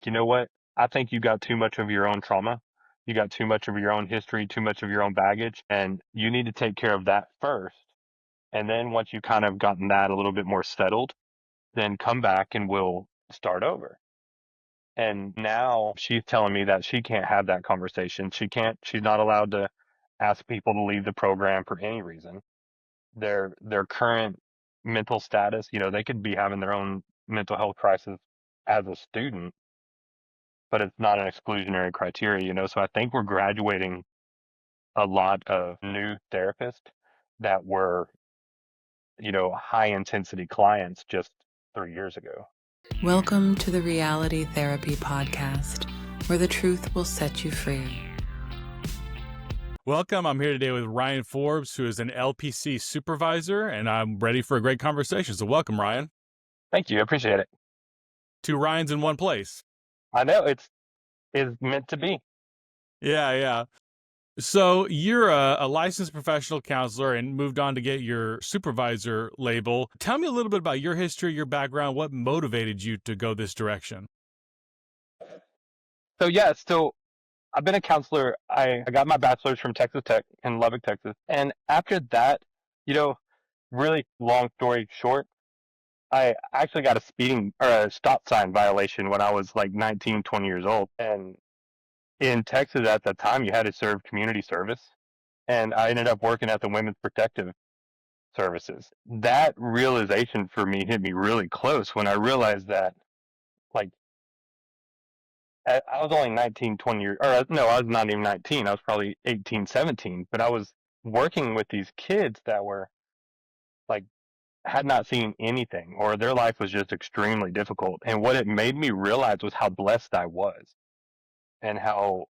you know what? I think you got too much of your own trauma. You got too much of your own history, too much of your own baggage, and you need to take care of that first. And then once you kind of gotten that a little bit more settled, then come back and we'll start over. And now she's telling me that she can't have that conversation. She's not allowed to ask people to leave the program for any reason. Their current mental status, they could be having their own mental health crisis as a student, but it's not an exclusionary criteria. So I think we're graduating a lot of new therapists that were, high intensity clients just 3 years ago. Welcome to the Reality Therapy Podcast, where the truth will set you free. Welcome. I'm here today with Ryan Forbes, who is an LPC supervisor, and I'm ready for a great conversation. So welcome, Ryan. Thank you. I appreciate it. Two Ryans in one place. I know it's meant to be. Yeah. So you're a licensed professional counselor and moved on to get your supervisor label. Tell me a little bit about your history, your background, what motivated you to go this direction? So I've been a counselor. I got my bachelor's from Texas Tech in Lubbock, Texas. And after that, you know, really long story short, I actually got a speeding or a stop sign violation when I was like 19, 20 years old. And in Texas at that time, you had to serve community service. And I ended up working at the Women's Protective Services. That realization for me hit me really close when I realized that, like, I was only 19, 20 years, or no, I was not even 19. I was probably 18, 17, but I was working with these kids that were like, had not seen anything or their life was just extremely difficult. And what it made me realize was how blessed I was and how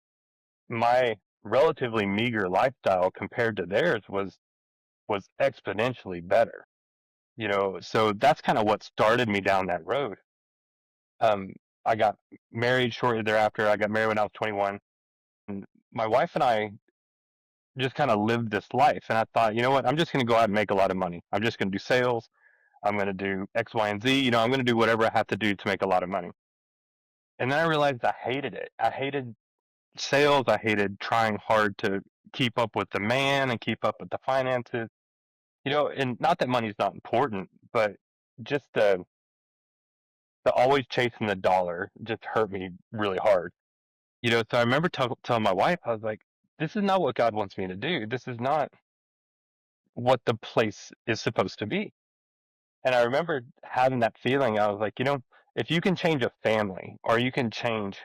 my relatively meager lifestyle compared to theirs was exponentially better. So that's kind of what started me down that road. I got married shortly thereafter. I got married when I was 21. And my wife and I just kind of lived this life. And I thought, you know what? I'm just going to go out and make a lot of money. I'm just going to do sales. I'm going to do X, Y, and Z. I'm going to do whatever I have to do to make a lot of money. And then I realized I hated it. I hated sales. I hated trying hard to keep up with the man and keep up with the finances. And not that money's not important, but just the always chasing the dollar just hurt me really hard. So I remember telling my wife, I was like, this is not what God wants me to do. This is not what the place is supposed to be. And I remember having that feeling. I was like, if you can change a family or you can change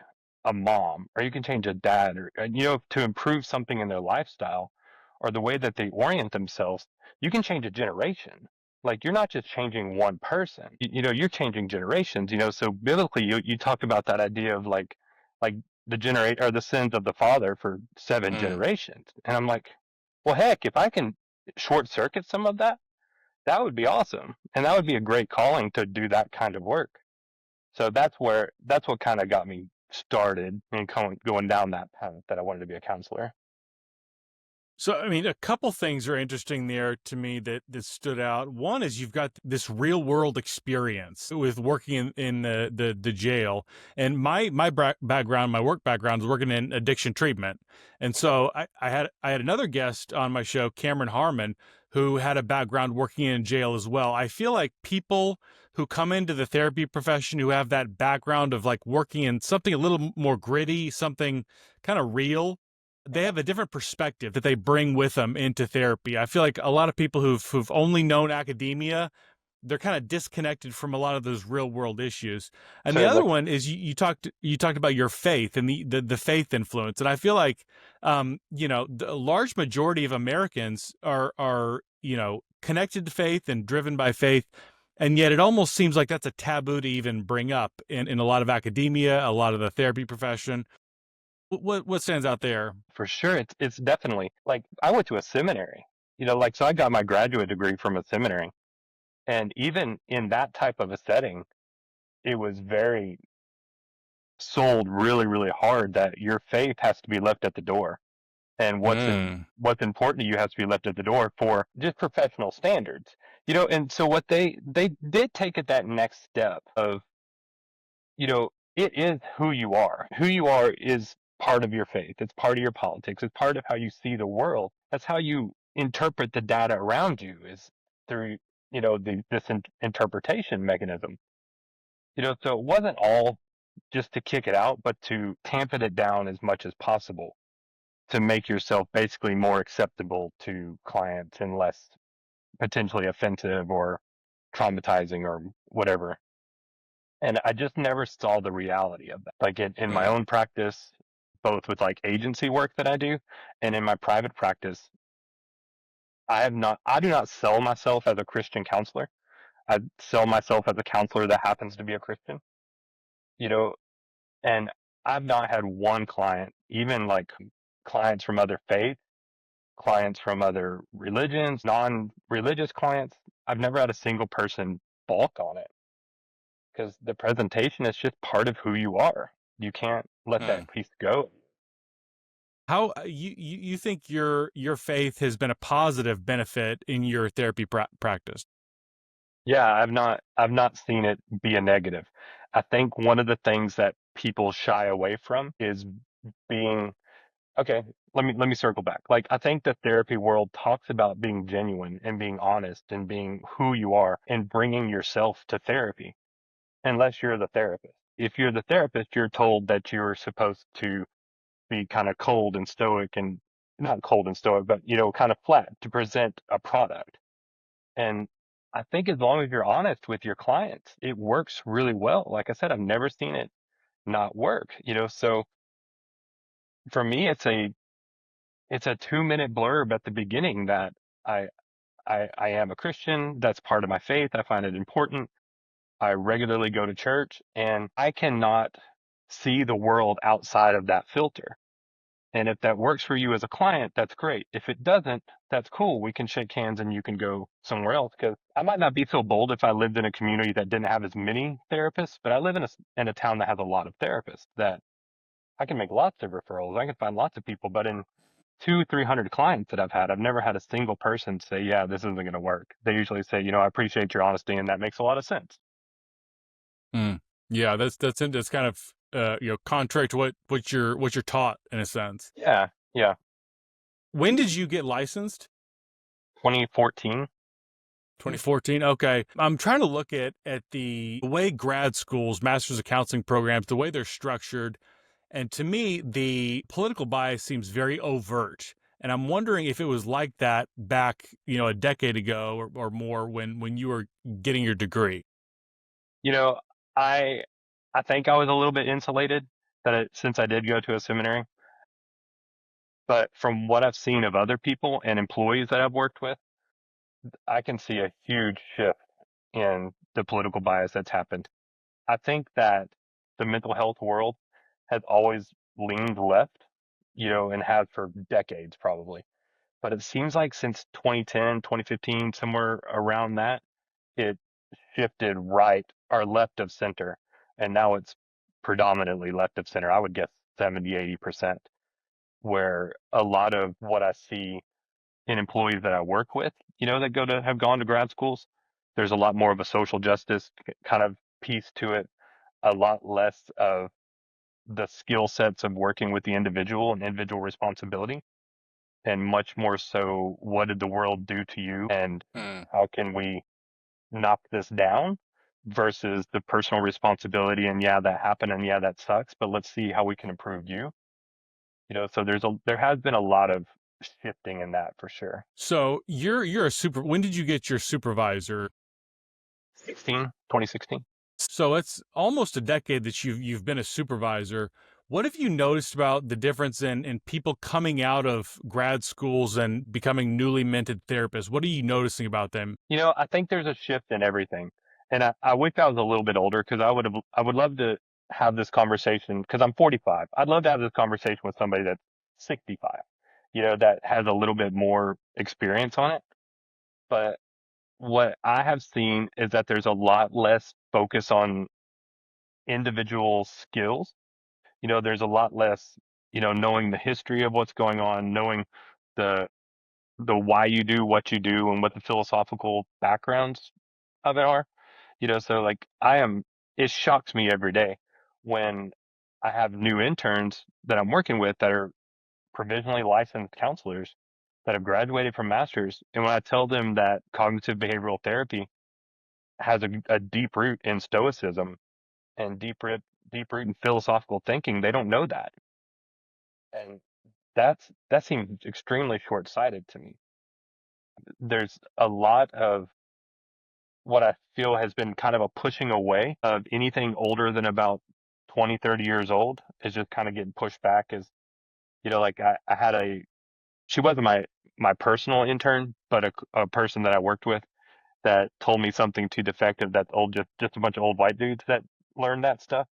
a mom or you can change a dad or, to improve something in their lifestyle or the way that they orient themselves, you can change a generation. Like you're not just changing one person, you're changing generations, so biblically you talk about that idea of like the generate or the sins of the father for seven generations. And I'm like, well, heck, if I can short circuit some of that, that would be awesome. And that would be a great calling to do that kind of work. So that's what kind of got me started and going down that path that I wanted to be a counselor. So, I mean, a couple things are interesting there to me that stood out. One is you've got this real world experience with working in the jail. And my background, my work background is working in addiction treatment. And so I had another guest on my show, Cameron Harmon, who had a background working in jail as well. I feel like people who come into the therapy profession who have that background of like working in something a little more gritty, something kind of real, they have a different perspective that they bring with them into therapy. I feel like a lot of people who've only known academia, they're kind of disconnected from a lot of those real world issues. And the other Certainly. one is you talked about your faith and the faith influence. And I feel like the large majority of Americans are connected to faith and driven by faith. And yet it almost seems like that's a taboo to even bring up in a lot of academia, a lot of the therapy profession. What stands out there? For sure. It's definitely like I went to a seminary, so I got my graduate degree from a seminary. And even in that type of a setting, it was very sold really, really hard that your faith has to be left at the door. And what's important to you has to be left at the door for just professional standards. And so what they did take it that next step of, it is who you are. Who you are is part of your faith. It's part of your politics. It's part of how you see the world. That's how you interpret the data around you is through, this interpretation mechanism. So it wasn't all just to kick it out, but to tamp it down as much as possible to make yourself basically more acceptable to clients and less potentially offensive or traumatizing or whatever. And I just never saw the reality of that. Like in my Mm. own practice, both with like agency work that I do and in my private practice, I do not sell myself as a Christian counselor. I sell myself as a counselor that happens to be a Christian, you know, and I've not had one client, even like clients from other faiths, clients from other religions, non-religious clients. I've never had a single person balk on it because the presentation is just part of who you are. You can't let Mm. that piece go. How you think your faith has been a positive benefit in your therapy practice? Yeah, I've not seen it be a negative. I think one of the things that people shy away from is being okay, let me circle back. Like I think the therapy world talks about being genuine and being honest and being who you are and bringing yourself to therapy unless you're the therapist. If you're the therapist, you're told that you're supposed to be kind of cold and stoic and not cold and stoic, but kind of flat to present a product. And I think as long as you're honest with your clients, it works really well. Like I said, I've never seen it not work, so for me it's a 2-minute blurb at the beginning that I I am a Christian. That's part of my faith. I find it important. I regularly go to church and I cannot see the world outside of that filter. And if that works for you as a client, that's great. If it doesn't, that's cool. We can shake hands and you can go somewhere else. Because I might not be so bold if I lived in a community that didn't have as many therapists, but I live in a town that has a lot of therapists that I can make lots of referrals. I can find lots of people. But in 300 clients that I've had, I've never had a single person say, yeah, this isn't going to work. They usually say, I appreciate your honesty and that makes a lot of sense. Mm. Yeah, that's kind of contrary to what you're taught in a sense. Yeah. Yeah. When did you get licensed? 2014. 2014. Okay. I'm trying to look at the way grad schools, masters of counseling programs, the way they're structured. And to me, the political bias seems very overt. And I'm wondering if it was like that back, a decade ago or more when you were getting your degree. You know, I I think I was a little bit insulated since I did go to a seminary, but from what I've seen of other people and employees that I've worked with, I can see a huge shift in the political bias that's happened. I think that the mental health world has always leaned left, and has for decades probably. But it seems like since 2010, 2015, somewhere around that, it shifted right or left of center. And now it's predominantly left of center. I would guess 70, 80%, where a lot of what I see in employees that I work with, that have gone to grad schools, there's a lot more of a social justice kind of piece to it, a lot less of the skill sets of working with the individual and individual responsibility, and much more so, what did the world do to you and Mm. how can we knock this down versus the personal responsibility and yeah, that happened and yeah, that sucks, but let's see how we can improve you. So there has been a lot of shifting in that for sure. So you're a super. When did you get your supervisor? 2016. So it's almost a decade that you've been a supervisor. What have you noticed about the difference in people coming out of grad schools and becoming newly minted therapists? What are you noticing about them? I think there's a shift in everything. And I wish I was a little bit older because I would love to have this conversation because I'm 45. I'd love to have this conversation with somebody that's 65, that has a little bit more experience on it. But what I have seen is that there's a lot less focus on individual skills. There's a lot less, knowing the history of what's going on, knowing the why you do what you do and what the philosophical backgrounds of it are. So like it shocks me every day when I have new interns that I'm working with that are provisionally licensed counselors that have graduated from masters. And when I tell them that cognitive behavioral therapy has a deep root in stoicism and deep root in philosophical thinking, they don't know that. And that seems extremely short-sighted to me. There's a lot of what I feel has been kind of a pushing away of anything older than about 20, 30 years old is just kind of getting pushed back as, like I had she wasn't my personal intern, but a person that I worked with that told me something to the effect of that's old, just a bunch of old white dudes that learn that stuff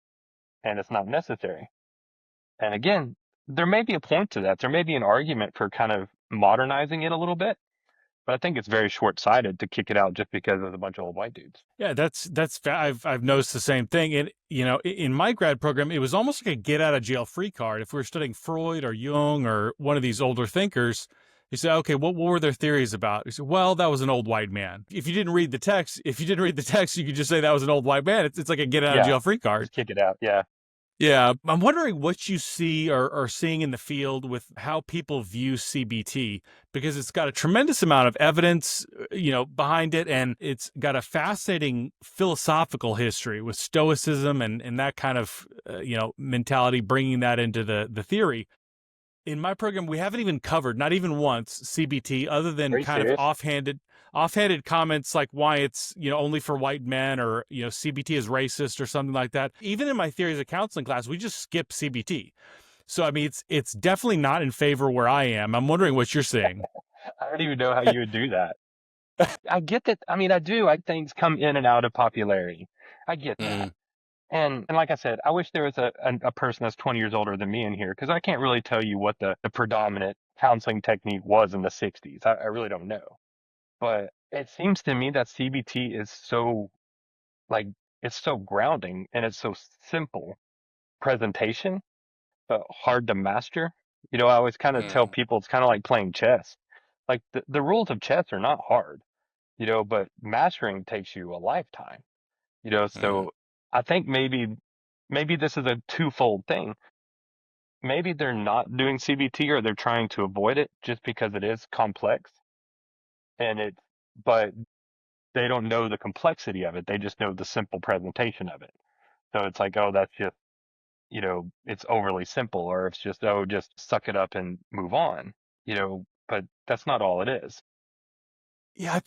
and it's not necessary. And again, there may be a point to that. There may be an argument for kind of modernizing it a little bit, but I think it's very short-sighted to kick it out just because it's a bunch of old white dudes. Yeah, I've noticed the same thing. And in my grad program, it was almost like a get out of jail free card. If we were studying Freud or Jung or one of these older thinkers, you say, okay, what were their theories about? You say, well, that was an old white man. If you didn't read the text, you could just say that was an old white man. It's like a get out of Yeah, jail free card. just kick it out. Yeah. Yeah, I'm wondering what you see or are seeing in the field with how people view CBT, because it's got a tremendous amount of evidence, behind it, and it's got a fascinating philosophical history with Stoicism and that kind of, mentality, bringing that into the theory. In my program, we haven't even covered, not even once, CBT, other Are than you kind of serious? offhanded comments like why it's only for white men, or CBT is racist or something like that. Even in my theories of counseling class, we just skip CBT. So I mean, it's definitely not in favor where I am. I'm wondering what you're seeing. I don't even know how you would do that. I get that. I mean, I do. Things come in and out of popularity. I get that. Mm. And like I said, I wish there was a person that's 20 years older than me in here because I can't really tell you what the predominant counseling technique was in the 60s. I really don't know. But it seems to me that CBT is so like it's so grounding and it's so simple presentation, but hard to master. I always kind of tell Mm. people it's kind of like playing chess. Like the rules of chess are not hard, but mastering takes you a lifetime, Mm. so I think maybe this is a twofold thing. Maybe they're not doing CBT or they're trying to avoid it just because it is complex and but they don't know the complexity of it. They just know the simple presentation of it. So it's like, oh, that's just, it's overly simple, or it's just, oh, just suck it up and move on, but that's not all it is. Yeah,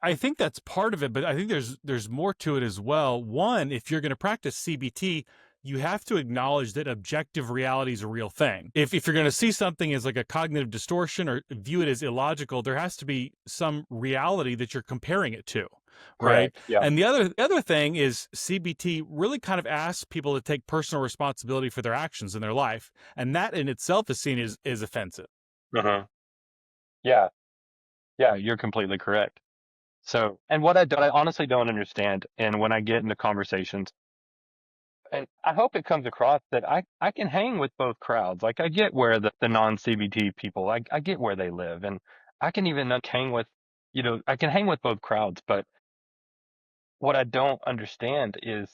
I think that's part of it, but I think there's more to it as well. One, if you're going to practice CBT, you have to acknowledge that objective reality is a real thing. If you're going to see something as like a cognitive distortion or view it as illogical, there has to be some reality that you're comparing it to, right? Correct. Yeah. And the other thing is CBT really kind of asks people to take personal responsibility for their actions in their life, and that in itself is seen as offensive. Uh-huh. Yeah. Yeah. You're completely correct. So, and what I honestly don't understand, and when I get into conversations, and I hope it comes across that I can hang with both crowds. Like I get where the non-CBT people, I get where they live, and I can even hang with, I can hang with both crowds. But what I don't understand is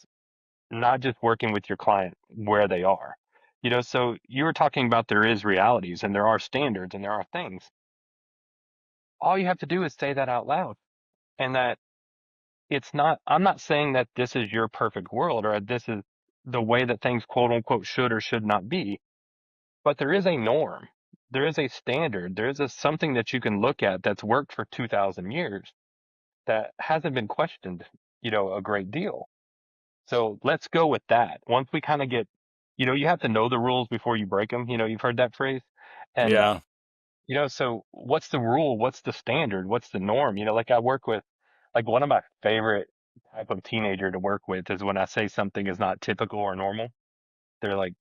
not just working with your client where they are. So you were talking about there is realities and there are standards and there are things. All you have to do is say that out loud, and that it's not, I'm not saying that this is your perfect world or this is the way that things quote unquote should or should not be, but there is a norm. There is a standard. There is something that you can look at that's worked for 2,000 years that hasn't been questioned, a great deal. So let's go with that. Once we kind of get, you have to know the rules before you break them. You've heard that phrase. And, Yeah. so what's the rule? What's the standard? What's the norm? Like I work with, like one of my favorite type of teenager to work with is when I say something is not typical or normal. They're like,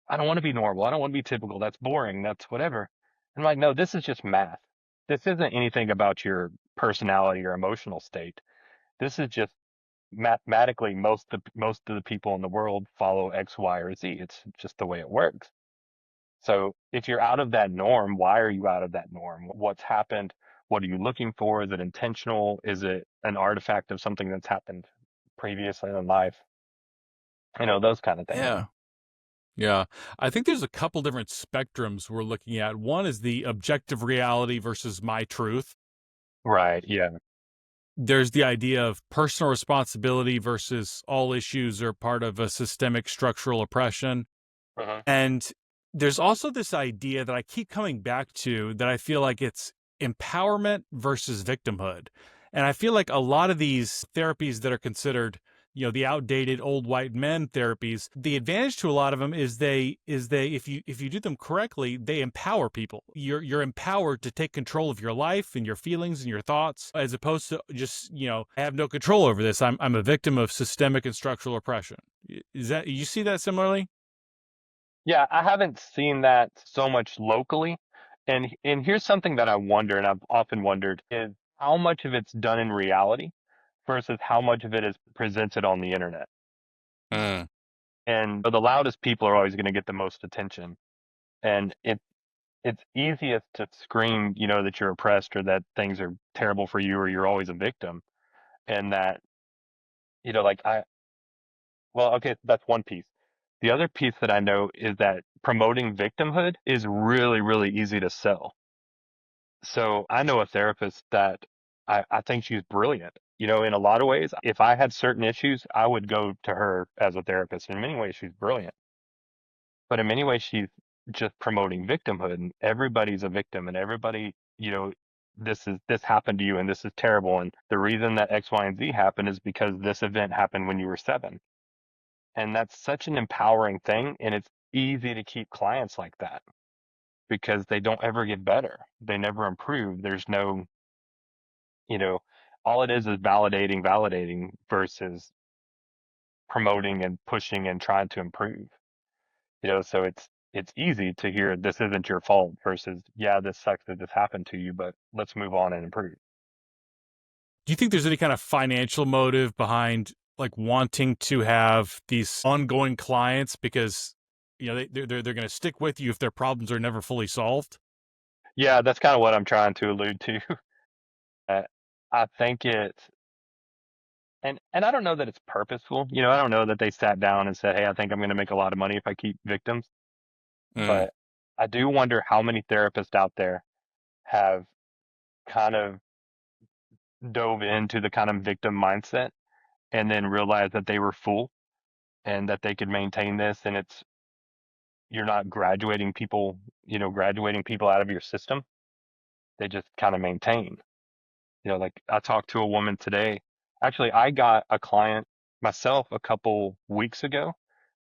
I don't want to be normal. I don't want to be typical. That's boring. That's whatever. I'm like, no, this is just math. This isn't anything about your personality or emotional state. This is just mathematically most of the people in the world follow X, Y, or Z. It's just the way it works. So if you're out of that norm, why are you out of that norm? What's happened? What are you looking for? Is it intentional? Is it an artifact of something that's happened previously in life? those kind of things. Yeah. Yeah. I think there's a couple different spectrums we're looking at. One is the objective reality versus my truth. Right. Yeah. There's the idea of personal responsibility versus all issues are part of a systemic structural oppression. Hmm. And there's also this idea that I keep coming back to that I feel like it's empowerment versus victimhood. And I feel like a lot of these therapies that are considered, the outdated old white men therapies, the advantage to a lot of them is they if you do them correctly, they empower people. You're empowered to take control of your life and your feelings and your thoughts as opposed to just, I have no control over this. I'm a victim of systemic and structural oppression. Is that you see that similarly? Yeah, I haven't seen that so much locally. And here's something that I wonder, and I've often wondered, is how much of it's done in reality versus how much of it is presented on the internet. Mm. And the loudest people are always going to get the most attention. And it's easiest to scream, that you're oppressed or that things are terrible for you or you're always a victim. And that, like well, okay, that's one piece. The other piece that I know is that promoting victimhood is really, really easy to sell. So I know a therapist that I think she's brilliant. In a lot of ways, if I had certain issues, I would go to her as a therapist. In many ways, she's brilliant. But in many ways, she's just promoting victimhood and everybody's a victim and everybody, this happened to you and this is terrible. And the reason that X, Y, and Z happened is because this event happened when you were 7. And that's such an empowering thing. And it's easy to keep clients like that because they don't ever get better. They never improve. There's no, you know, all it is validating versus promoting and pushing and trying to improve. So it's easy to hear this isn't your fault versus, yeah, this sucks that this happened to you, but let's move on and improve. Do you think there's any kind of financial motive behind like wanting to have these ongoing clients because they're going to stick with you if their problems are never fully solved? Yeah, that's kind of what I'm trying to allude to. Uh, I think and I don't know that it's purposeful. I don't know that they sat down and said, "Hey, I think I'm going to make a lot of money if I keep victims." Mm, But I do wonder how many therapists out there have kind of dove into the kind of victim mindset and then realized that they were fooled and that they could maintain this and you're not graduating people out of your system. They just kind of maintain. Like I talked to a woman today. Actually, I got a client myself a couple weeks ago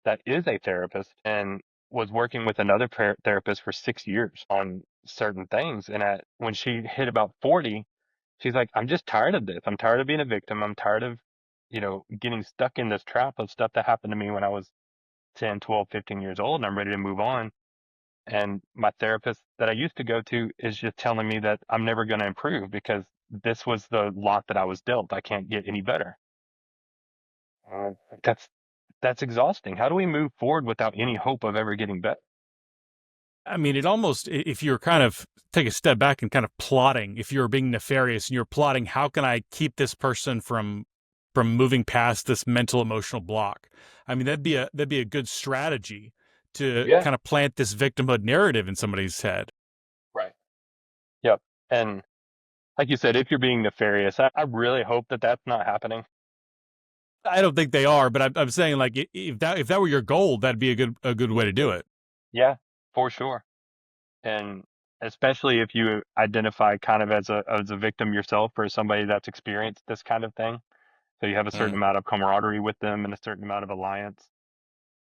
that is a therapist and was working with another therapist for 6 years on certain things. And when she hit about 40, she's like, I'm just tired of this. I'm tired of being a victim. I'm tired of, getting stuck in this trap of stuff that happened to me when I was 10, 12, 15 years old and I'm ready to move on. And my therapist that I used to go to is just telling me that I'm never going to improve because this was the lot that I was dealt. I can't get any better. Uh, that's that's exhausting. How do we move forward without any hope of ever getting better? I mean, it almost, if you're kind of take a step back and kind of plotting, if you're being nefarious and you're plotting, how can I keep this person from moving past this mental emotional block? I mean, that'd be a good strategy to Yeah. kind of plant this victimhood narrative in somebody's head. Right. Yep. And like you said, if you're being nefarious, I really hope that that's not happening. I don't think they are, but I'm saying like if that were your goal, that'd be a good way to do it. Yeah, for sure. And especially if you identify kind of as a victim yourself or somebody that's experienced this kind of thing. So you have a certain Mm, amount of camaraderie with them and a certain amount of alliance.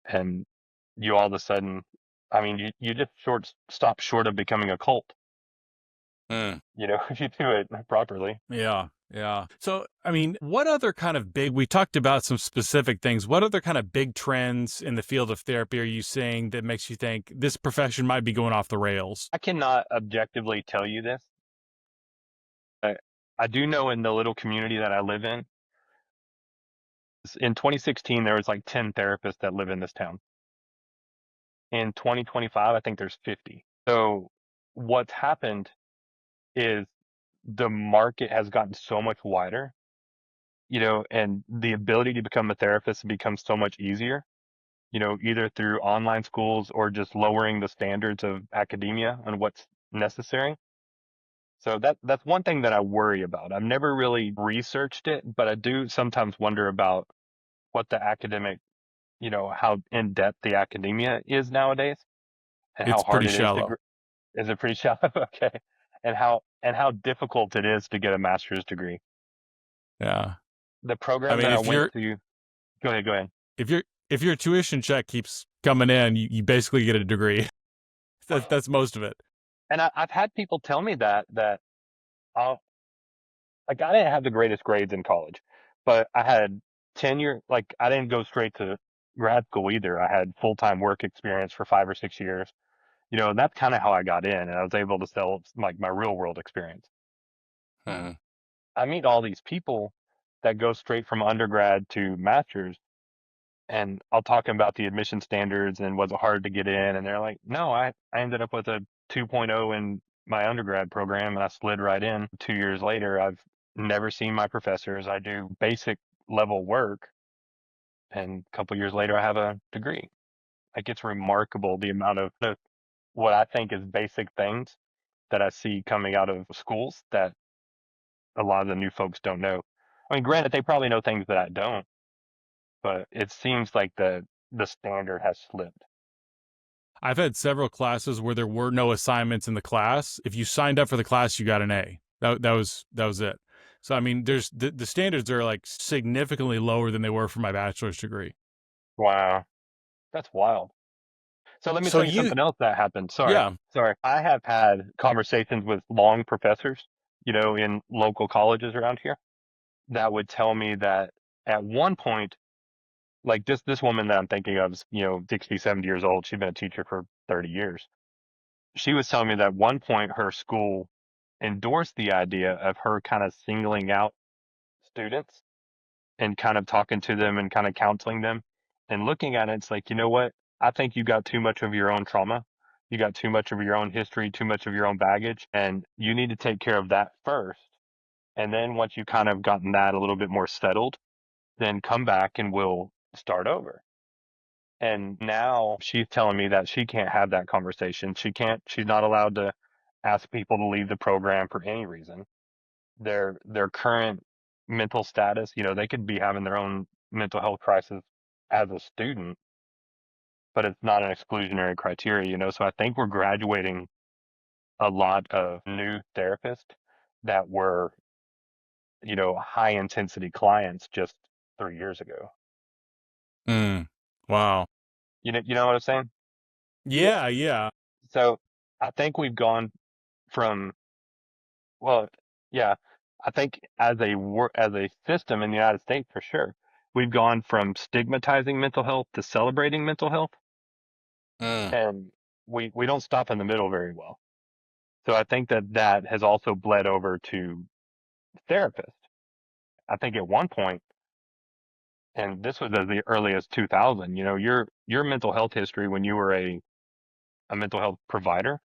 And you all of a sudden, I mean, you just stop short of becoming a cult, mm. if you do it properly. Yeah, yeah. So, I mean, what other kind of we talked about some specific things. What other kind of big trends in the field of therapy are you seeing that makes you think this profession might be going off the rails? I cannot objectively tell you this. I do know in the little community that I live in 2016, there was like 10 therapists that live in this town. In 2025, I think there's 50. So what's happened is the market has gotten so much wider and the ability to become a therapist becomes so much easier, either through online schools or just lowering the standards of academia and what's necessary. So that's one thing that I worry about. I've never really researched it, but I do sometimes wonder about what the academic, how in depth the academia is nowadays and how It's hard pretty it is shallow. is it pretty shallow? Okay. And how difficult it is to get a master's degree. Yeah. The I program mean, that I went to, go ahead, go ahead. if your tuition check keeps coming in, you basically get a degree. That's most of it. And I've had people tell me that I'll, like I didn't have the greatest grades in college, but I had tenure. Like I didn't go straight to grad school either. I had full time work experience for 5 or 6 years. And that's kind of how I got in, and I was able to sell like my real world experience. Hmm. I meet all these people that go straight from undergrad to master's, and I'll talk about the admission standards and was it hard to get in, and they're like, no, I ended up with a 2.0 in my undergrad program, and I slid right in. 2 years later, I've never seen my professors. I do basic level work, and a couple years later, I have a degree. Like it's remarkable the amount of what I think is basic things that I see coming out of schools that a lot of the new folks don't know. I mean, granted, they probably know things that I don't, but it seems like the standard has slipped. I've had several classes where there were no assignments in the class. If you signed up for the class, you got an A. That was it. So I mean, there's the standards are like significantly lower than they were for my bachelor's degree. Wow, that's wild. So let me So tell you you, something else that happened. Sorry, yeah, sorry. I have had conversations with long professors, in local colleges around here that would tell me that at one point, like this woman that I'm thinking of is, 60, 70 years old. She's been a teacher for 30 years. She was telling me that at one point her school endorsed the idea of her kind of singling out students and kind of talking to them and kind of counseling them and looking at it. It's like, you know what? I think you got too much of your own trauma. You got too much of your own history, too much of your own baggage, and you need to take care of that first. And then once you kind of gotten that a little bit more settled, then come back and we'll start over. And now she's telling me that she can't have that conversation. She's not allowed to ask people to leave the program for any reason. Their current mental status, they could be having their own mental health crisis as a student, but it's not an exclusionary criteria. So I think we're graduating a lot of new therapists that were, high intensity clients just 3 years ago. mm, wow, You know what I'm saying? yeah, yeah, So I think we've gone from, well, yeah, I think as a system in the United States for sure, we've gone from stigmatizing mental health to celebrating mental health, mm, and we don't stop in the middle very well. So I think that has also bled over to therapists. I think at one point, and this was as the early as 2000, your mental health history when you were a mental health provider,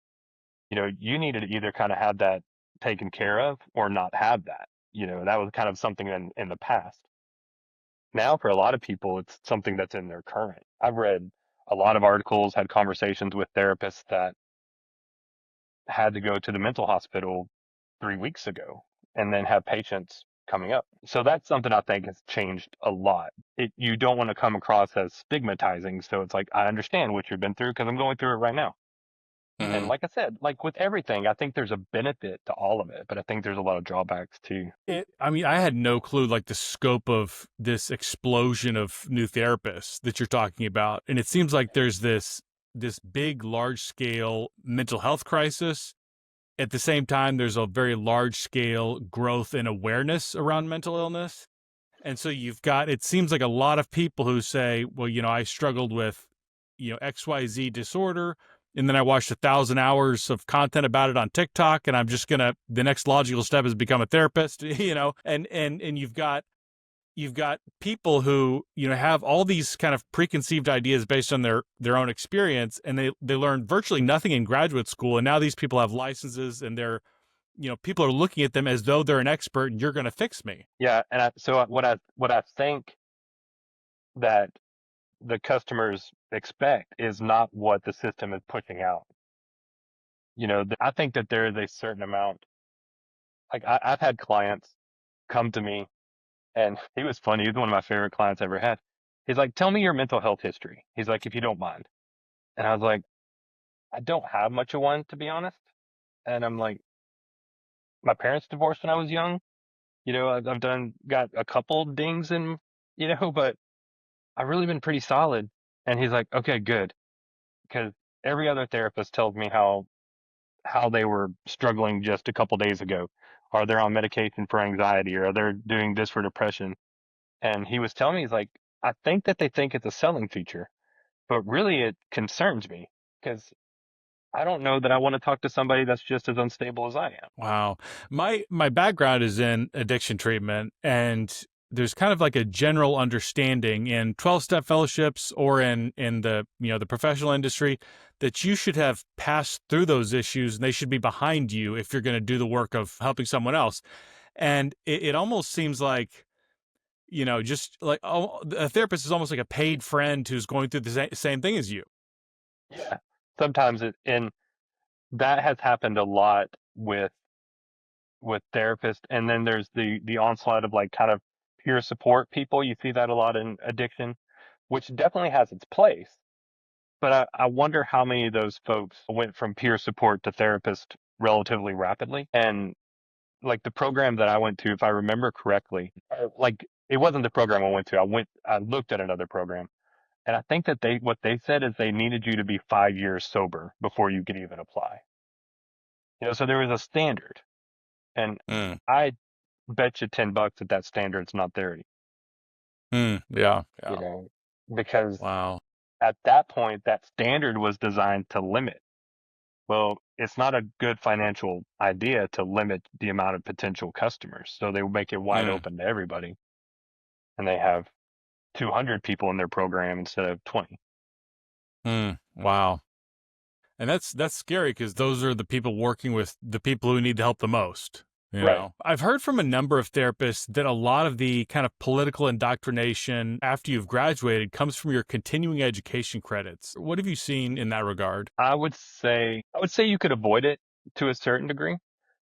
you needed to either kind of have that taken care of or not have that. That was kind of something in the past. Now, for a lot of people, it's something that's in their current. I've read a lot of articles, had conversations with therapists that had to go to the mental hospital 3 weeks ago and then have patients coming up. So that's something I think has changed a lot. You don't want to come across as stigmatizing. So it's like, I understand what you've been through because I'm going through it right now. And mm. like I said, like with everything, I think there's a benefit to all of it, but I think there's a lot of drawbacks too. I mean, I had no clue like the scope of this explosion of new therapists that you're talking about, and it seems like there's this big, large scale mental health crisis. At the same time, there's a very large scale growth in awareness around mental illness. And so you've got, it seems like a lot of people who say, well, I struggled with, XYZ disorder. And then I watched 1,000 hours of content about it on TikTok. And I'm just going to, the next logical step is become a therapist, and you've got people who, have all these kind of preconceived ideas based on their own experience. And they learn virtually nothing in graduate school. And now these people have licenses and people are looking at them as though they're an expert and you're going to fix me. Yeah, and so what I think that the customers expect is not what the system is pushing out. I think that there is a certain amount. Like I've had clients come to me, and he was funny. He was one of my favorite clients I ever had. He's like, "Tell me your mental health history." He's like, "If you don't mind." And I was like, "I don't have much of one, to be honest." And I'm like, "My parents divorced when I was young. I've got a couple dings in, but I've really been pretty solid." And he's like, "Okay, good," because every other therapist tells me how they were struggling just a couple days ago, or they're on medication for anxiety, or they're doing this for depression. And he was telling me, he's like, I think that they think it's a selling feature, but really it concerns me because I don't know that I want to talk to somebody that's just as unstable as I am. Wow. My background is in addiction treatment, and there's kind of like a general understanding in 12-step fellowships or in the, the professional industry that you should have passed through those issues and they should be behind you if you're going to do the work of helping someone else. And it almost seems like, just like a therapist is almost like a paid friend who's going through the same thing as you. Yeah. Sometimes and that has happened a lot with therapists. And then there's the onslaught of like kind of peer support people. You see that a lot in addiction, which definitely has its place. But I wonder how many of those folks went from peer support to therapist relatively rapidly. And like the program that I went to, if I remember correctly, like it wasn't the program I went to. I looked at another program, and I think that what they said is they needed you to be 5 years sober before you could even apply. So there was a standard, and Mm, I bet you $10 that standard's not there, yeah. you Yeah. know, because Wow. at that point, that standard was designed to limit. Well, it's not a good financial idea to limit the amount of potential customers. So they will make it wide Mm, open to everybody. And they have 200 people in their program instead of 20. wow. And that's scary because those are the people working with the people who need the help the most. Right. I've heard from a number of therapists that a lot of the kind of political indoctrination after you've graduated comes from your continuing education credits. What have you seen in that regard? I would say you could avoid it to a certain degree.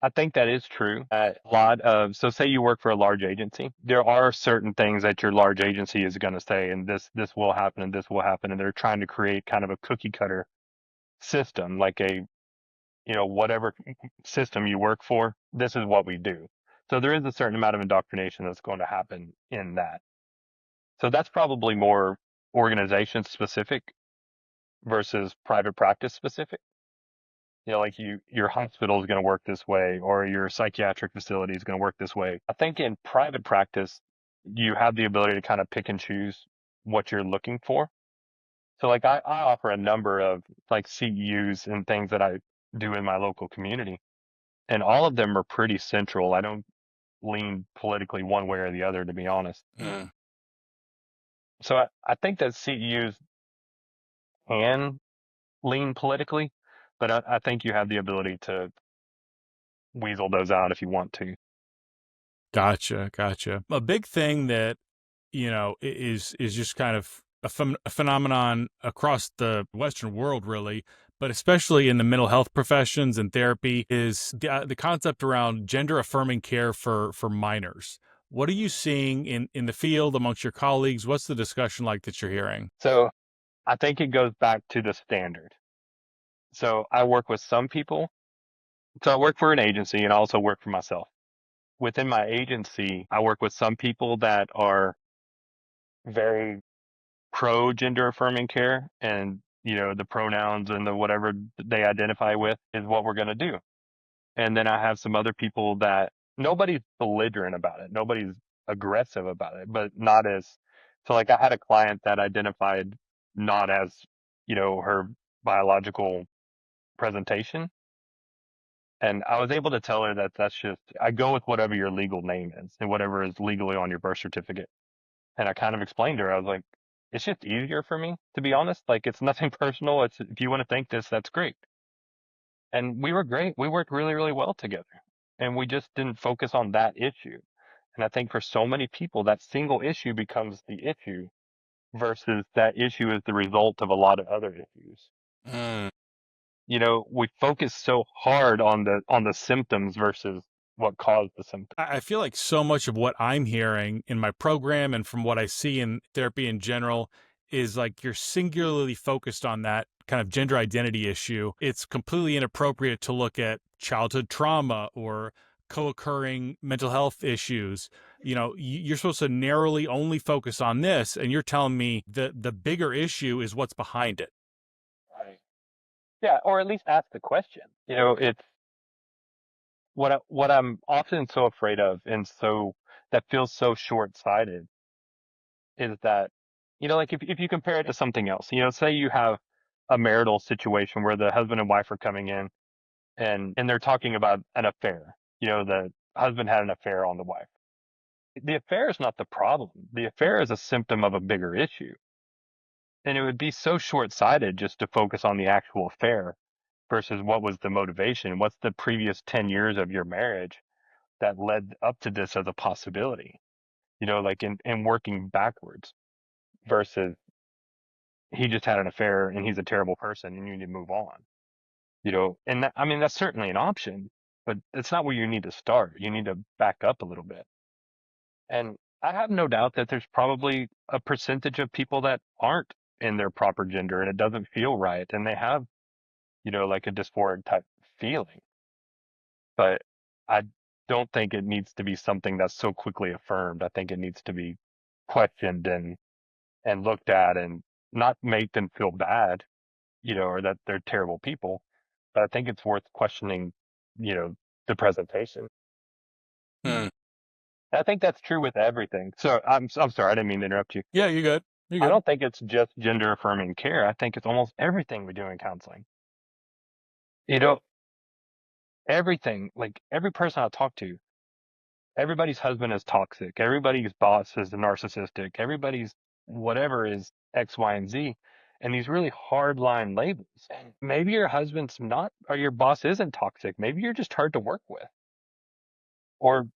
I think that is true. So say you work for a large agency, there are certain things that your large agency is going to say, and this will happen and this will happen. And they're trying to create kind of a cookie cutter system, like whatever system you work for, this is what we do. So there is a certain amount of indoctrination that's going to happen in that. So that's probably more organization specific versus private practice specific. Like your hospital is going to work this way, or your psychiatric facility is going to work this way. I think in private practice, you have the ability to kind of pick and choose what you're looking for. So like I offer a number of like CEUs and things that I do in my local community, and all of them are pretty central. I don't lean politically one way or the other, to be honest. Mm, So I think that CEUs can lean politically, but I think you have the ability to weasel those out if you want to. gotcha, gotcha. A big thing that is just kind of a phenomenon across the Western world, really, but especially in the mental health professions and therapy, is the concept around gender affirming care for minors. What are you seeing in the field amongst your colleagues? What's the discussion like that you're hearing? So I think it goes back to the standard. So I work with some people. So I work for an agency and I also work for myself. Within my agency, I work with some people that are very pro gender affirming care, and the pronouns and the whatever they identify with is what we're going to do. And then I have some other people that nobody's belligerent about it, nobody's aggressive about it, but not as so. Like I had a client that identified not as her biological presentation, and I was able to tell her that that's just I go with whatever your legal name is and whatever is legally on your birth certificate. And I kind of explained to her, I was like, it's just easier for me, to be honest. Like, it's nothing personal. It's if you want to think this, that's great. And we were great. We worked really, really well together. and we just didn't focus on that issue. And I think for so many people, that single issue becomes the issue versus that issue is the result of a lot of other issues. Mm. We focus so hard on the symptoms versus what caused the symptoms. I feel like so much of what I'm hearing in my program and from what I see in therapy in general is like you're singularly focused on that kind of gender identity issue. It's completely inappropriate to look at childhood trauma or co-occurring mental health issues. You're supposed to narrowly only focus on this, and you're telling me the bigger issue is what's behind it. Right. Yeah, or at least ask the question. It's what I'm often so afraid of, and so that feels so short-sighted is that, like if you compare it to something else, say you have a marital situation where the husband and wife are coming in and they're talking about an affair. The husband had an affair on the wife. The affair is not the problem. The affair is a symptom of a bigger issue. And it would be so short-sighted just to focus on the actual affair versus what was the motivation. What's the previous 10 years of your marriage that led up to this as a possibility? Like in working backwards versus he just had an affair and he's a terrible person and you need to move on. And I mean, that's certainly an option, but it's not where you need to start. You need to back up a little bit. And I have no doubt that there's probably a percentage of people that aren't in their proper gender and it doesn't feel right. And they have, like a dysphoric type feeling. But I don't think it needs to be something that's so quickly affirmed. I think it needs to be questioned and looked at and not make them feel bad, or that they're terrible people. But I think it's worth questioning, the presentation. Hmm. I think that's true with everything. So I'm sorry, I didn't mean to interrupt you. Yeah, you're good. You're I good. don't think it's just gender affirming care. I think it's almost everything we do in counseling. You know, everything, like every person I talk to, everybody's husband is toxic. Everybody's boss is narcissistic. Everybody's whatever is X, Y, and Z. And these really hard line labels. And maybe your husband's not, or your boss isn't toxic. Maybe you're just hard to work with. Or,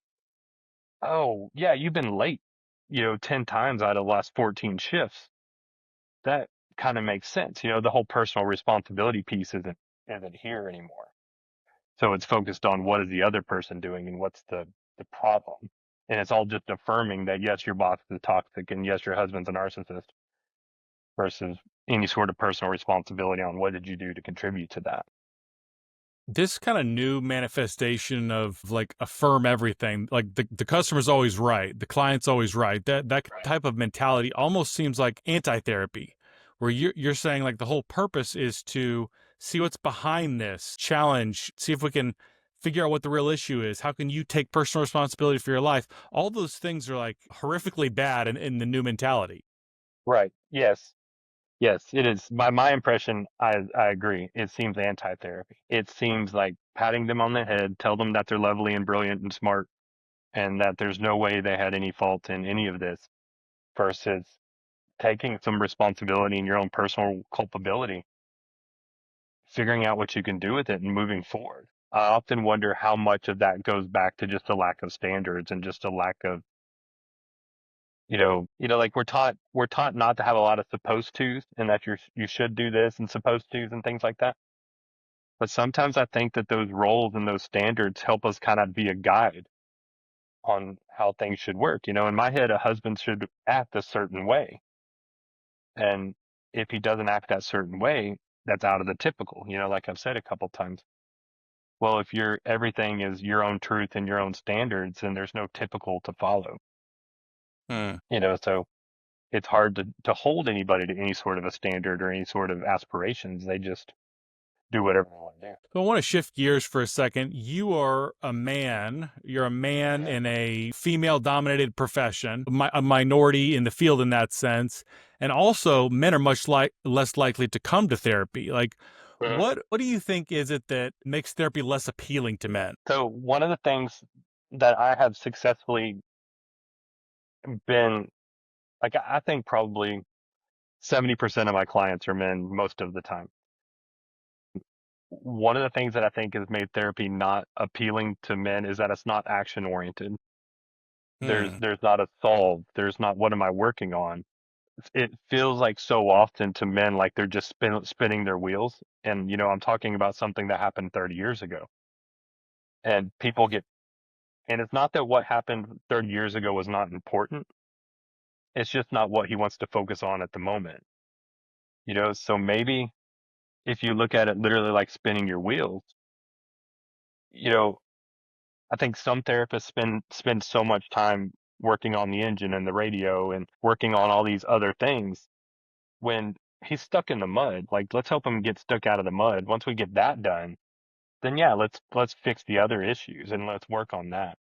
oh, yeah, you've been late, 10 times out of the last 14 shifts. That kind of makes sense. The whole personal responsibility piece isn't here anymore. So it's focused on what is the other person doing and what's the problem. And it's all just affirming that yes, your boss is toxic and yes, your husband's a narcissist versus any sort of personal responsibility on what did you do to contribute to that. This kind of new manifestation of like affirm everything, like the customer's always right, the client's always right. That Right. type of mentality almost seems like anti-therapy, where you're saying like the whole purpose is to see what's behind this challenge, see if we can figure out what the real issue is. How can you take personal responsibility for your life? All those things are like horrifically bad in the new mentality. Right. Yes. Yes, it is. My impression, I agree. It seems anti-therapy. It seems like patting them on the head, tell them that they're lovely and brilliant and smart and that there's no way they had any fault in any of this versus taking some responsibility and your own personal culpability, figuring out what you can do with it and moving forward. I often wonder how much of that goes back to just a lack of standards and just a lack of, like we're taught not to have a lot of supposed tos and that you should do this and supposed tos and things like that. But sometimes I think that those roles and those standards help us kind of be a guide on how things should work. In my head, a husband should act a certain way. And if he doesn't act that certain way, that's out of the typical, like I've said a couple times. Well, if everything is your own truth and your own standards, then there's no typical to follow, Hmm. so it's hard to hold anybody to any sort of a standard or any sort of aspirations. They just do whatever they want to do. So I want to shift gears for a second. You are a man. You're a man in a female-dominated profession, a minority in the field in that sense, and also men are much less likely to come to therapy. Like, Mhm. what do you think is it that makes therapy less appealing to men? So one of the things that I have successfully been like, I think probably 70% of my clients are men most of the time. one of the things that I think has made therapy not appealing to men is that it's not action oriented. Hmm. There's not a solve. There's not what am I working on. It feels like so often to men like they're just spinning their wheels. And I'm talking about something that happened 30 years ago. And people get and it's not that what happened 30 years ago was not important. It's just not what he wants to focus on at the moment. So maybe if you look at it literally like spinning your wheels, you know, I think some therapists spend so much time working on the engine and the radio and working on all these other things when he's stuck in the mud. Like let's help him get stuck out of the mud. Once we get that done, then yeah, let's fix the other issues and let's work on that.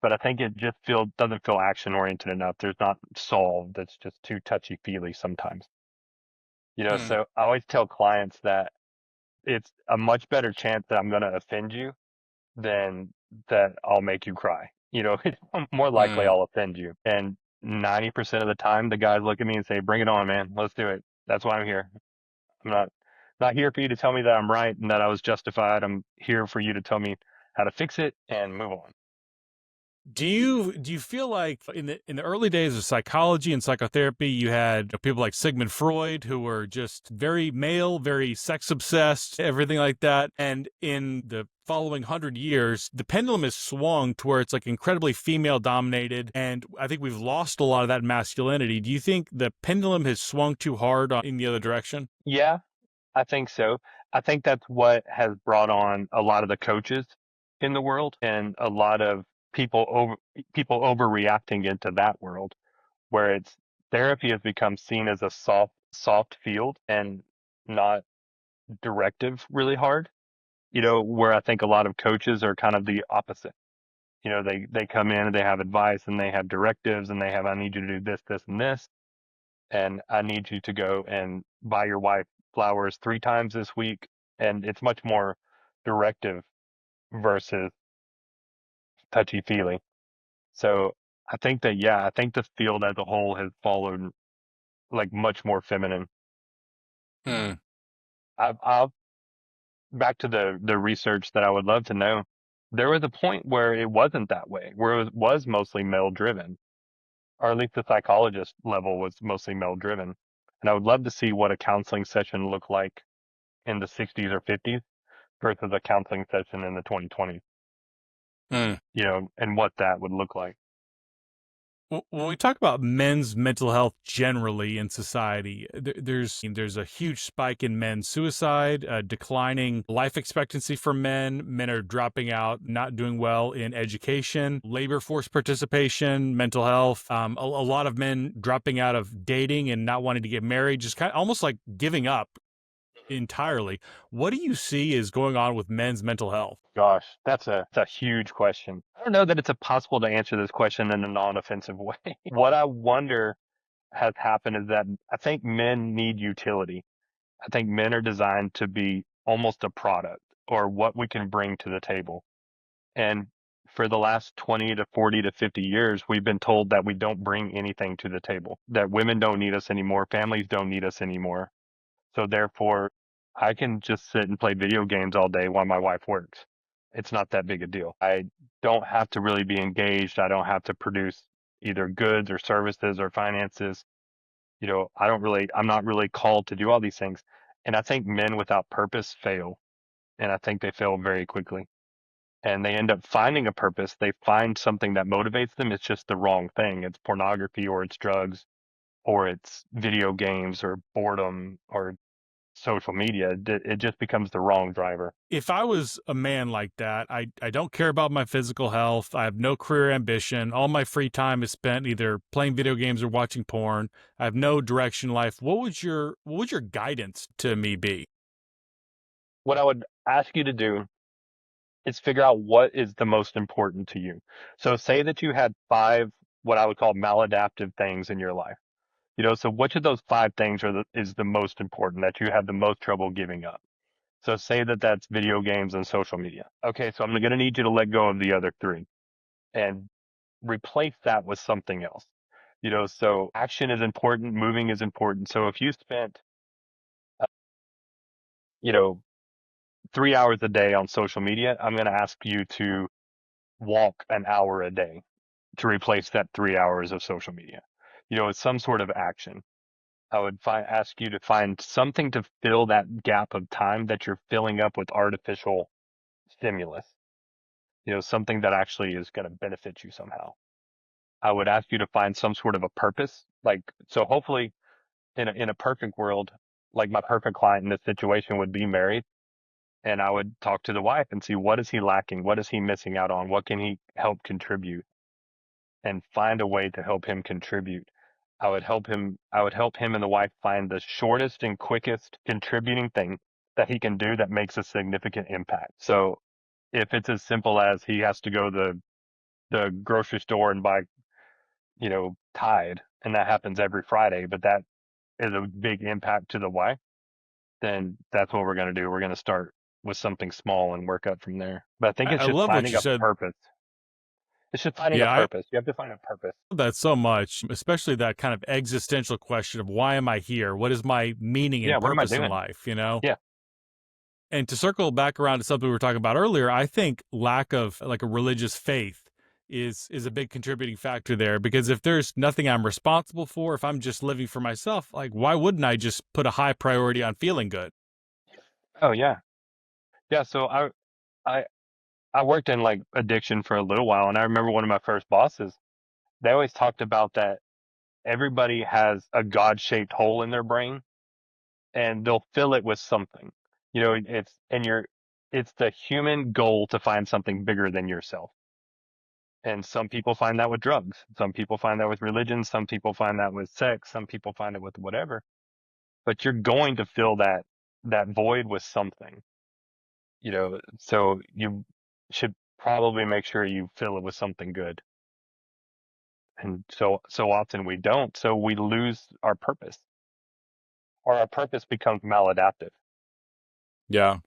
But I think it just doesn't feel action oriented enough. There's not solved. It's just too touchy feely sometimes. Hmm. So I always tell clients that it's a much better chance that I'm going to offend you than that I'll make you cry. It's more likely Hmm. I'll offend you. And 90% of the time, the guys look at me and say, "Bring it on, man. Let's do it. That's why I'm here. I'm not here for you to tell me that I'm right and that I was justified. I'm here for you to tell me how to fix it and move on." Do you feel like in the early days of psychology and psychotherapy, you had people like Sigmund Freud who were just very male, very sex obsessed, everything like that, and in the following 100 years, the pendulum has swung to where it's like incredibly female dominated, and I think we've lost a lot of that masculinity. Do you think the pendulum has swung too hard in the other direction? Yeah, I think so. I think that's what has brought on a lot of the coaches in the world and a lot of people over people overreacting into that world where it's therapy has become seen as a soft field and not directive really hard. Where I think a lot of coaches are kind of the opposite. They come in and they have advice and they have directives and they have I need you to do this, this, and this, and I need you to go and buy your wife flowers 3 times this week. And it's much more directive versus touchy feely. So I think that, yeah, I think the field as a whole has followed like much more feminine. Hmm. I'll back to the research that I would love to know. There was a point where it wasn't that way, where it was mostly male driven, or at least the psychologist level was mostly male driven. And I would love to see what a counseling session looked like in the 60s or 50s versus a counseling session in the 2020s, Hmm. and what that would look like. When we talk about men's mental health generally in society, there's a huge spike in men's suicide, declining life expectancy for men. Men are dropping out, not doing well in education, labor force participation, mental health. A lot of men dropping out of dating and not wanting to get married, just kind of almost like giving up entirely. What do you see is going on with men's mental health? Gosh, that's a huge question. I don't know that it's possible to answer this question in a non-offensive way. What I wonder has happened is that I think men need utility. I think men are designed to be almost a product or what we can bring to the table. And for the last 20 to 40 to 50 years, we've been told that we don't bring anything to the table, that women don't need us anymore, families don't need us anymore. So therefore, I can just sit and play video games all day while my wife works. It's not that big a deal. I don't have to really be engaged. I don't have to produce either goods or services or finances. I'm not really called to do all these things. And I think men without purpose fail. And I think they fail very quickly. And they end up finding a purpose. They find something that motivates them. It's just the wrong thing. It's pornography or it's drugs or it's video games or boredom or social media. It just becomes the wrong driver. If I was a man like that, I don't care about my physical health. I have no career ambition. All my free time is spent either playing video games or watching porn. I have no direction in life. What would your guidance to me be? What I would ask you to do is figure out what is the most important to you. So say that you had 5 what I would call maladaptive things in your life. So which of those 5 things is the most important that you have the most trouble giving up? So say that that's video games and social media. Okay, so I'm going to need you to let go of the other 3 and replace that with something else. So action is important, moving is important. So if you spent, uh, you know, 3 hours a day on social media, I'm going to ask you to walk an hour a day to replace that 3 hours of social media. It's some sort of action. I would ask you to find something to fill that gap of time that you're filling up with artificial stimulus. Something that actually is going to benefit you somehow. I would ask you to find some sort of a purpose. So hopefully in a perfect world, like my perfect client in this situation would be married, and I would talk to the wife and see what is he lacking? What is he missing out on? What can he help contribute, and find a way to help him contribute. I would help him and the wife find the shortest and quickest contributing thing that he can do that makes a significant impact. So if it's as simple as he has to go to the grocery store and buy, Tide, and that happens every Friday, but that is a big impact to the wife, then that's what we're going to do. We're going to start with something small and work up from there. But I think I it's just love what finding you a said. purpose. It's just finding a Yeah, I purpose. You have to find a purpose. love that so much, especially that kind of existential question of why am I here? What is my meaning Yeah, and what am I purpose in doing? life, you know? Yeah. And to circle back around to something we were talking about earlier, I think lack of like a religious faith is a big contributing factor there, because if there's nothing I'm responsible for, if I'm just living for myself, like why wouldn't I just put a high priority on feeling good? Oh yeah. Yeah. So I I worked in like addiction for a little while, and I remember one of my first bosses, they always talked about that everybody has a God-shaped hole in their brain, and they'll fill it with something. It's the human goal to find something bigger than yourself. And some people find that with drugs. Some people find that with religion. Some people find that with sex. Some people find it with whatever. But you're going to fill that void with something. So you should probably make sure you fill it with something good. And so often we don't, so we lose our purpose, or our purpose becomes maladaptive. Yeah.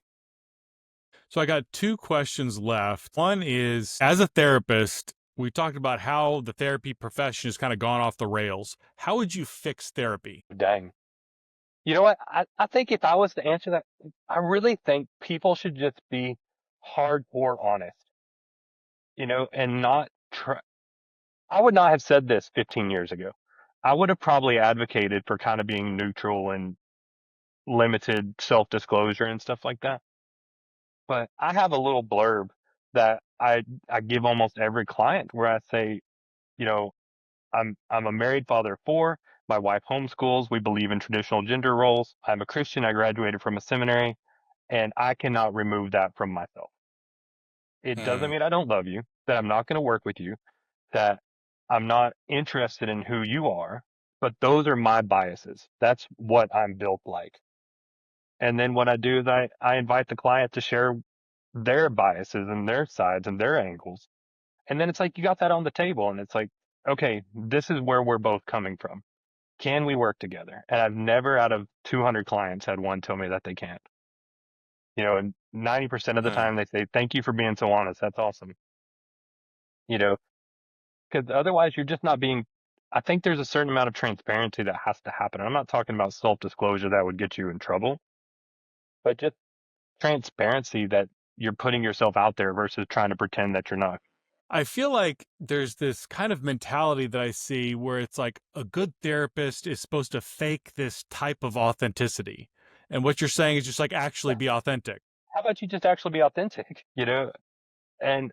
So I got two questions left. One is, as a therapist, we talked about how the therapy profession has kind of gone off the rails. How would you fix therapy? Dang. You know what? I think if I was to answer that, I really think people should just be hardcore honest, and not try. I would not have said this 15 years ago. I would have probably advocated for kind of being neutral and limited self-disclosure and stuff like that. But I have a little blurb that I give almost every client where I say, you know, I'm a married father of four. My wife homeschools. We believe in traditional gender roles. I'm a Christian. I graduated from a seminary, and I cannot remove that from myself. It doesn't Mm, mean I don't love you, that I'm not going to work with you, that I'm not interested in who you are, but those are my biases. That's what I'm built like. And then what I do is I invite the client to share their biases and their sides and their angles. And then it's like you got that on the table, and it's like, okay, this is where we're both coming from. Can we work together? And I've never out of 200 clients had one tell me that they can't. And 90% of the mm. time they say, thank you for being so honest. That's awesome. You know, because otherwise you're just not being, I think there's a certain amount of transparency that has to happen. I'm not talking about self disclosure that would get you in trouble, but just transparency that you're putting yourself out there versus trying to pretend that you're not. I feel like there's this kind of mentality that I see where it's like a good therapist is supposed to fake this type of authenticity. And what you're saying is just like actually Yeah. be authentic. How about you just actually be authentic, And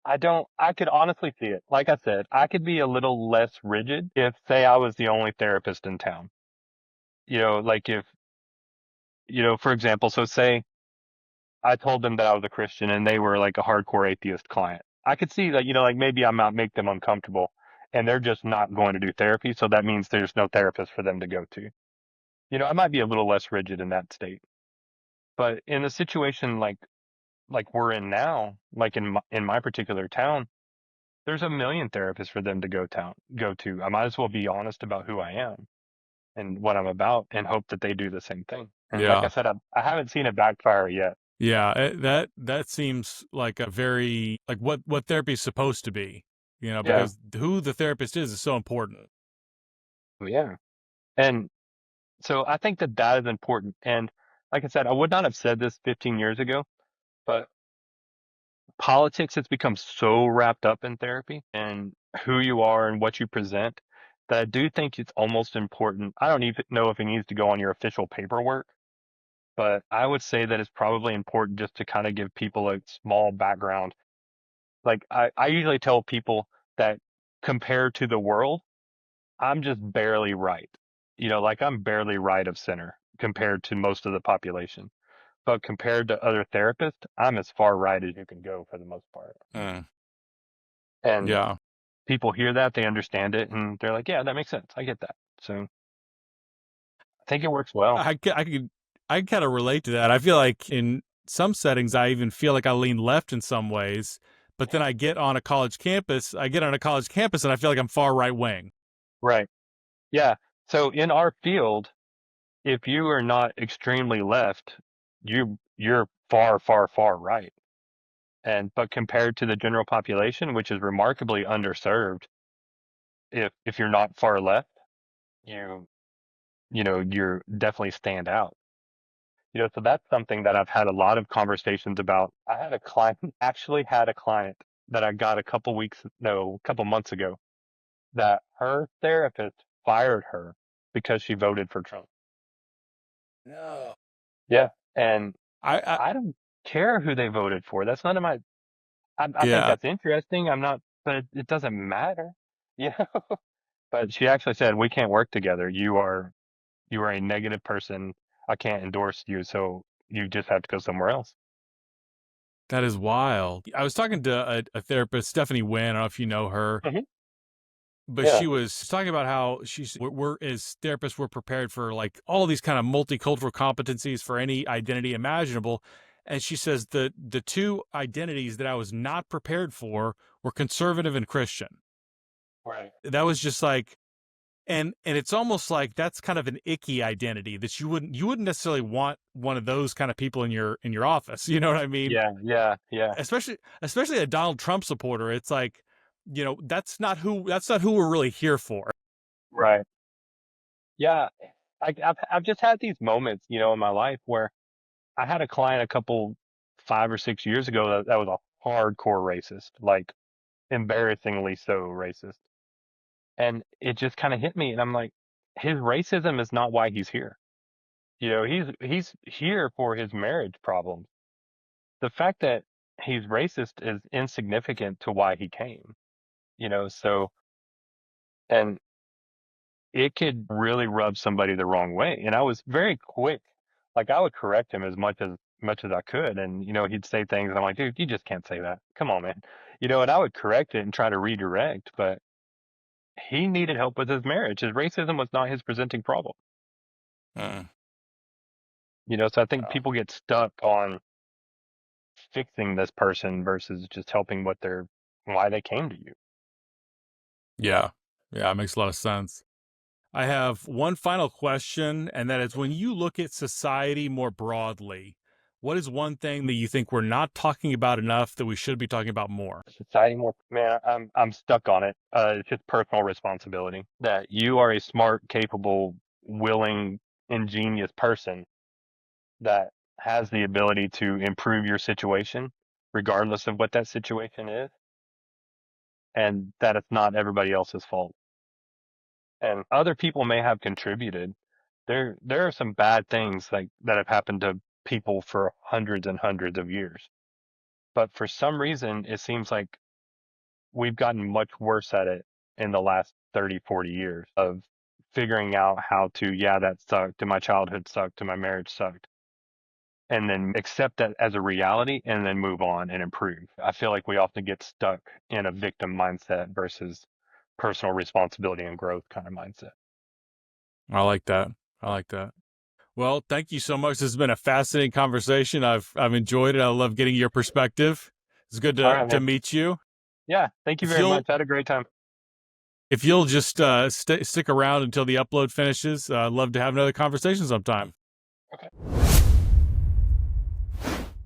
I could honestly see it. Like I said, I could be a little less rigid if, say, I was the only therapist in town. Like if, for example, so say I told them that I was a Christian and they were like a hardcore atheist client. I could see that, like maybe I might make them uncomfortable and they're just not going to do therapy. So that means there's no therapist for them to go to. I might be a little less rigid in that state. But in a situation like we're in now, like in my particular town, there's a million therapists for them to go to. I might as well be honest about who I am and what I'm about, and hope that they do the same thing. And like I Yeah. said, I haven't seen it backfire yet. Yeah, that seems like a very like what therapy is supposed to be, Yeah. because who the therapist is so important. Yeah. And so I think that is important. And like I said, I would not have said this 15 years ago, but politics has become so wrapped up in therapy and who you are and what you present that I do think it's almost important. I don't even know if it needs to go on your official paperwork, but I would say that it's probably important just to kind of give people a small background. Like I usually tell people that compared to the world, I'm just barely right. Like I'm barely right of center compared to most of the population. But compared to other therapists, I'm as far right as you can go for the most part. Mm, And yeah. people hear that, they understand it, and they're like, yeah, that makes sense. I get that. So I think it works well. I kind of relate to that. I feel like in some settings, I even feel like I lean left in some ways, but then I get on a college campus and I feel like I'm far right wing. Right. Yeah. So in our field, if you are not extremely left, you're far, far, far right. But compared to the general population, which is remarkably underserved, if you're not far left, you you're definitely stand out. So that's something that I've had a lot of conversations about. I had a client, actually had a client that I got a couple months ago, that her therapist fired her because she voted for Trump. No. Yeah. And I I don't care who they voted for. That's none of my, I think yeah, that's interesting. I'm not, but it doesn't matter. Yeah. But she actually said, we can't work together. You are a negative person. I can't endorse you. So you just have to go somewhere else. that is wild. I was talking to a therapist, Stephanie Wynn. I don't know if you know her, Hmm. but Yeah. she was talking about how we're as therapists, we're prepared for like all these kind of multicultural competencies for any identity imaginable. And she says the two identities that I was not prepared for were conservative and Christian. Right. That was just like, and it's almost like that's kind of an icky identity that you wouldn't necessarily want one of those kind of people in your office. You know what I mean? Yeah. Yeah. Yeah. Especially a Donald Trump supporter. It's like, that's not who we're really here for. Right. Yeah. I've just had these moments, in my life where I had a client a couple 5 or 6 years ago that was a hardcore racist, like embarrassingly so racist. And it just kind of hit me, and I'm like, his racism is not why he's here. He's here for his marriage problems. The fact that he's racist is insignificant to why he came. So and it could really rub somebody the wrong way. And I was very quick. Like I would correct him as much as I could. And, he'd say things and I'm like, dude, you just can't say that. Come on, man. And I would correct it and try to redirect, but he needed help with his marriage. His racism was not his presenting problem. Uh, So I think people get stuck on fixing this person versus just helping why they came to you. yeah, yeah, it makes a lot of sense. I have one final question, and that is when you look at society more broadly, what is one thing that you think we're not talking about enough that we should be talking about more? Society more, man, I'm stuck on it. It's just personal responsibility that you are a smart, capable, willing, ingenious person that has the ability to improve your situation regardless of what that situation is, and that it's not everybody else's fault. And other people may have contributed. There are some bad things like that have happened to people for hundreds and hundreds of years. But for some reason, it seems like we've gotten much worse at it in the last 30, 40 years of figuring out how to, yeah, that sucked, and my childhood sucked, and my marriage sucked, and then accept that as a reality and then move on and improve. I feel like we often get stuck in a victim mindset versus personal responsibility and growth kind of mindset. I like that. I like that. Well, thank you so much. This has been a fascinating conversation. I've enjoyed it. I love getting your perspective. It's good All right, to man. meet you. Yeah. Thank you If very you'll much. I had a great time. if you'll just stick around until the upload finishes, I'd love to have another conversation sometime. Okay.